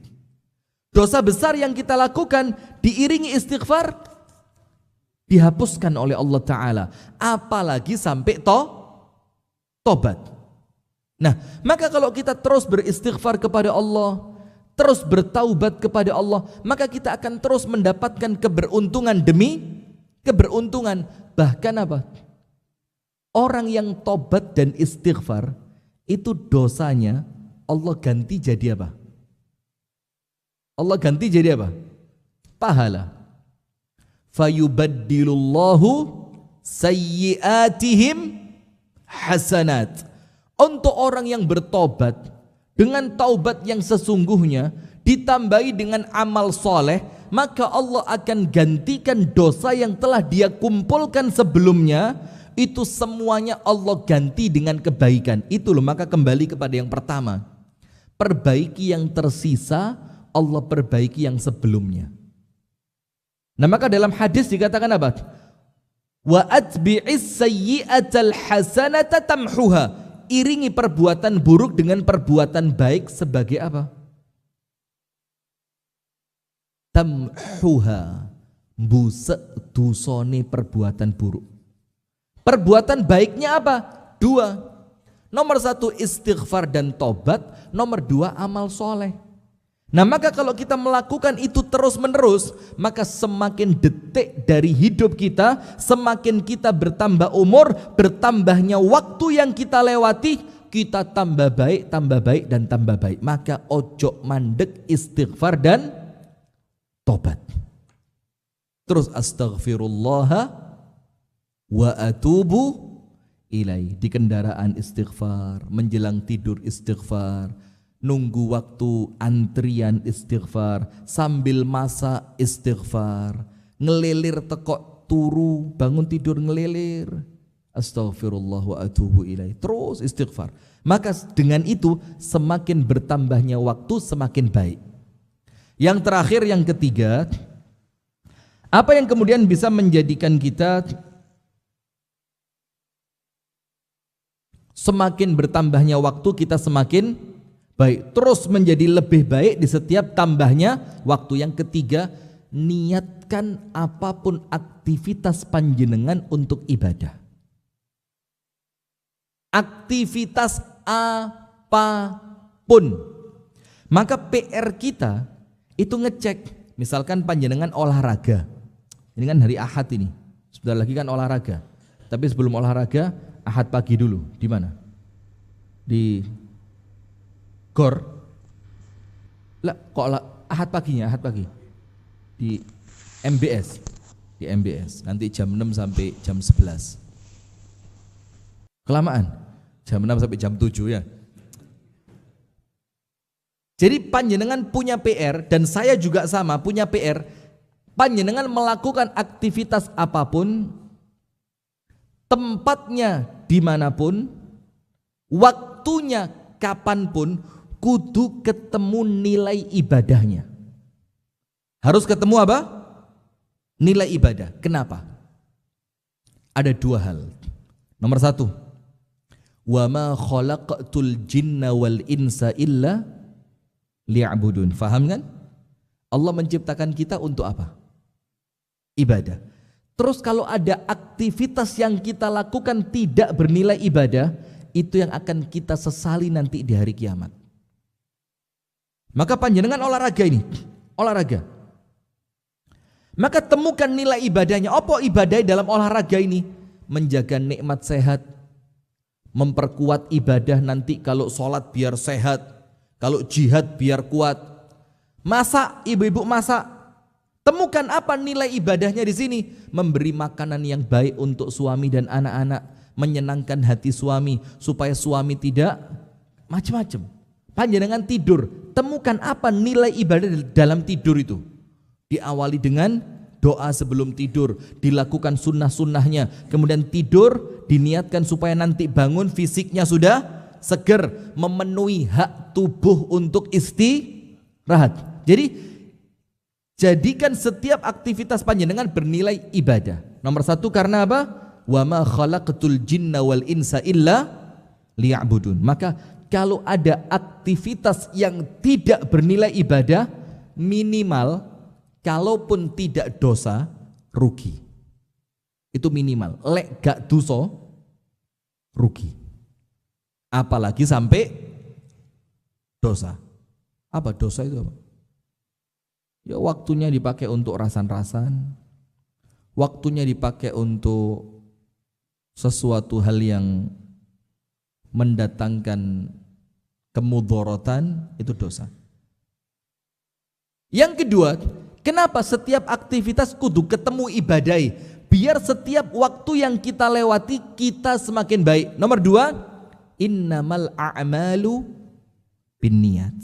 Dosa besar yang kita lakukan diiringi istighfar dihapuskan oleh Allah Ta'ala. Apalagi sampai tobat. Nah, maka kalau kita terus beristighfar kepada Allah, terus bertaubat kepada Allah, maka kita akan terus mendapatkan keberuntungan demi keberuntungan. Bahkan apa? Orang yang tobat dan istighfar itu dosanya Allah ganti jadi apa? Allah ganti jadi apa? Pahala. Fayubaddilullahu sayyiatihim hasanat. Untuk orang yang bertobat dengan taubat yang sesungguhnya ditambahi dengan amal soleh, maka Allah akan gantikan dosa yang telah dia kumpulkan sebelumnya. Itu semuanya Allah ganti dengan kebaikan. Itu loh, maka kembali kepada yang pertama, perbaiki yang tersisa, Allah perbaiki yang sebelumnya. Nah maka dalam hadis dikatakan apa? Wa atbi'is sayyi'atal hasanata tamhuha. Iringi perbuatan buruk dengan perbuatan baik sebagai apa? Tamhuha. Busek dusone perbuatan buruk. Perbuatan baiknya apa? Dua. Nomor satu istighfar dan tobat. Nomor dua amal soleh. Nah maka kalau kita melakukan itu terus menerus, maka semakin detik dari hidup kita, semakin kita bertambah umur, bertambahnya waktu yang kita lewati, kita tambah baik, dan tambah baik. Maka ojo mandek istighfar dan tobat. Terus astaghfirullah wa atubu ilaih. Di kendaraan istighfar, menjelang tidur istighfar, nunggu waktu antrian istighfar, sambil masak istighfar, ngelilir tekok turu, bangun tidur ngelilir, astaghfirullah wa atubu ilaih, terus istighfar. Maka dengan itu semakin bertambahnya waktu semakin baik. Yang terakhir, yang ketiga, apa yang kemudian bisa menjadikan kita semakin bertambahnya waktu kita semakin baik, terus menjadi lebih baik di setiap tambahnya waktu. Yang ketiga, niatkan apapun aktivitas panjenengan untuk ibadah. Aktivitas apapun. Maka PR kita itu ngecek, misalkan panjenengan olahraga. Ini kan hari Ahad ini, sebentar lagi kan olahraga. Tapi sebelum olahraga, Ahad pagi dulu, di mana? Di GOR. Lah, kok Ahad paginya, Ahad pagi. Di MBS. Di MBS. Nanti jam 6 sampai jam 11. Kelamaan. Jam 6 sampai jam 7 ya. Jadi panjenengan punya PR dan saya juga sama punya PR. Panjenengan melakukan aktivitas apapun, tempatnya dimanapun, waktunya kapanpun, kudu ketemu nilai ibadahnya. Harus ketemu apa? Nilai ibadah. Kenapa? Ada dua hal. Nomor satu, wa ma khalaqtul jinna wal insa illa liya'budun. Faham kan? Allah menciptakan kita untuk apa? Ibadah. Terus kalau ada aktivitas yang kita lakukan tidak bernilai ibadah, itu yang akan kita sesali nanti di hari kiamat. Maka panjenengan olahraga ini, olahraga. Maka temukan nilai ibadahnya. Apa ibadah dalam olahraga ini? Menjaga nikmat sehat, memperkuat ibadah nanti kalau sholat biar sehat, kalau jihad biar kuat. Masak, ibu-ibu masak. Temukan apa nilai ibadahnya di sini? Memberi makanan yang baik untuk suami dan anak-anak, menyenangkan hati suami supaya suami tidak macam-macam. Panjenengan tidur, temukan apa nilai ibadah dalam tidur itu. Diawali dengan doa sebelum tidur, dilakukan sunnah-sunnahnya, kemudian tidur diniatkan supaya nanti bangun fisiknya sudah seger, memenuhi hak tubuh untuk istirahat. Jadi jadikan setiap aktivitas panjenengan bernilai ibadah. Nomor satu, karena apa? Wa ma khalaqtul jinna wal insa illa liya'budun. Maka kalau ada aktivitas yang tidak bernilai ibadah, minimal kalaupun tidak dosa, rugi. Itu minimal. Lek gak dosa, rugi. Apalagi sampai dosa. Apa dosa itu apa? Ya waktunya dipakai untuk rasan-rasan, waktunya dipakai untuk sesuatu hal yang mendatangkan kemudharatan, itu dosa. Yang kedua, kenapa setiap aktivitas kudu ketemu ibadai? Biar setiap waktu yang kita lewati kita semakin baik. Nomor dua, innamal a'malu binniyat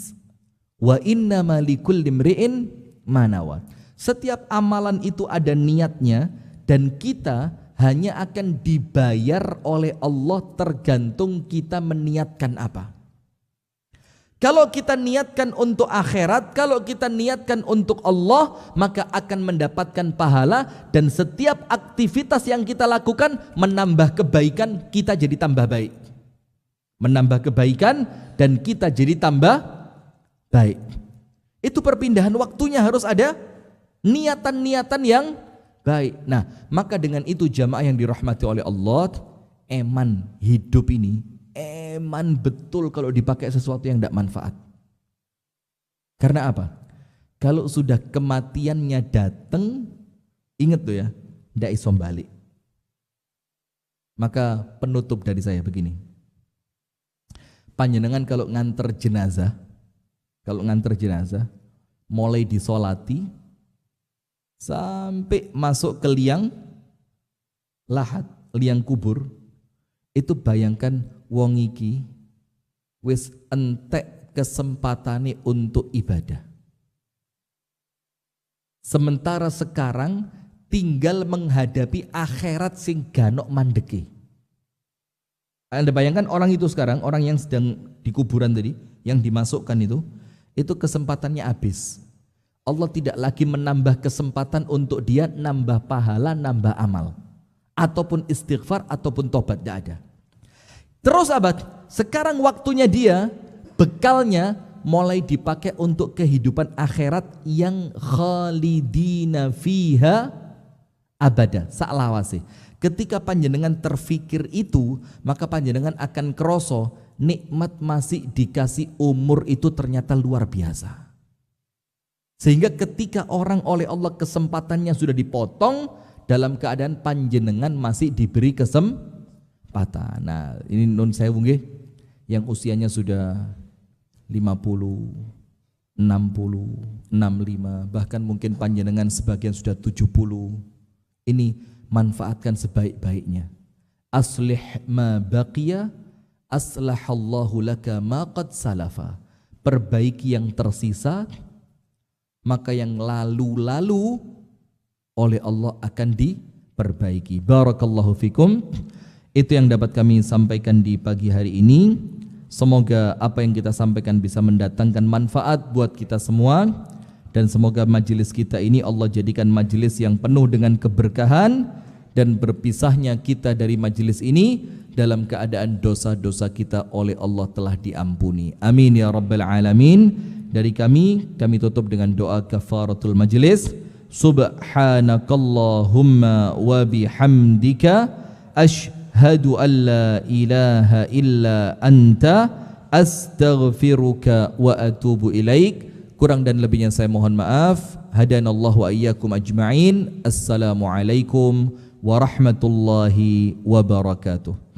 wa innamal likulli imri'in ma nawa. Setiap amalan itu ada niatnya dan kita hanya akan dibayar oleh Allah tergantung kita meniatkan apa. Kalau kita niatkan untuk akhirat, kalau kita niatkan untuk Allah, maka akan mendapatkan pahala, dan setiap aktivitas yang kita lakukan menambah kebaikan, kita jadi tambah baik. Menambah kebaikan dan kita jadi tambah baik. Itu perpindahan waktunya harus ada niatan-niatan yang baik. Nah, maka dengan itu jamaah yang dirahmati oleh Allah, eman hidup ini eman betul kalau dipakai sesuatu yang tidak manfaat. Karena apa? Kalau sudah kematiannya datang, ingat tuh ya, tidak iso balik. Maka penutup dari saya begini. Panjenengan kalau nganter jenazah, mulai disolati sampai masuk ke liang lahat, liang kubur, itu bayangkan wong iki wis entek kesempatane untuk ibadah. Sementara sekarang tinggal menghadapi akhirat sing ganok mandeki. Anda bayangkan orang itu sekarang, orang yang sedang di kuburan tadi, yang dimasukkan itu kesempatannya habis. Allah tidak lagi menambah kesempatan untuk dia nambah pahala, nambah amal, ataupun istighfar, ataupun tobat, tidak ada. Terus abad, sekarang waktunya dia, bekalnya mulai dipakai untuk kehidupan akhirat yang khalidina fiha abada, saklawase. Ketika panjenengan terfikir itu, maka panjenengan akan kroso nikmat masih dikasih umur itu ternyata luar biasa. Sehingga ketika orang oleh Allah kesempatannya sudah dipotong, dalam keadaan panjenengan masih diberi kesempatan. Nah, ini nun sewu nggih, yang usianya sudah 50, 60, 65, bahkan mungkin panjenengan sebagian sudah 70. Ini manfaatkan sebaik-baiknya. Aslih ma baqiya aslahallahu laka ma qad salafa. Perbaiki yang tersisa, maka yang lalu-lalu oleh Allah akan diperbaiki. Barakallahu fikum. Itu yang dapat kami sampaikan di pagi hari ini. Semoga apa yang kita sampaikan bisa mendatangkan manfaat buat kita semua, dan semoga majelis kita ini Allah jadikan majelis yang penuh dengan keberkahan, dan berpisahnya kita dari majelis ini dalam keadaan dosa-dosa kita oleh Allah telah diampuni. Amin ya rabbal alamin. Dari kami tutup dengan doa kafaratul majelis. Subhanakallahumma wa bihamdika asyhadu an la ilaha illa anta astaghfiruka wa atubu ilaik. Kurang dan lebihnya saya mohon maaf. Hadanallahu wa iyyakum ajma'in. Assalamualaikum warahmatullahi wabarakatuh.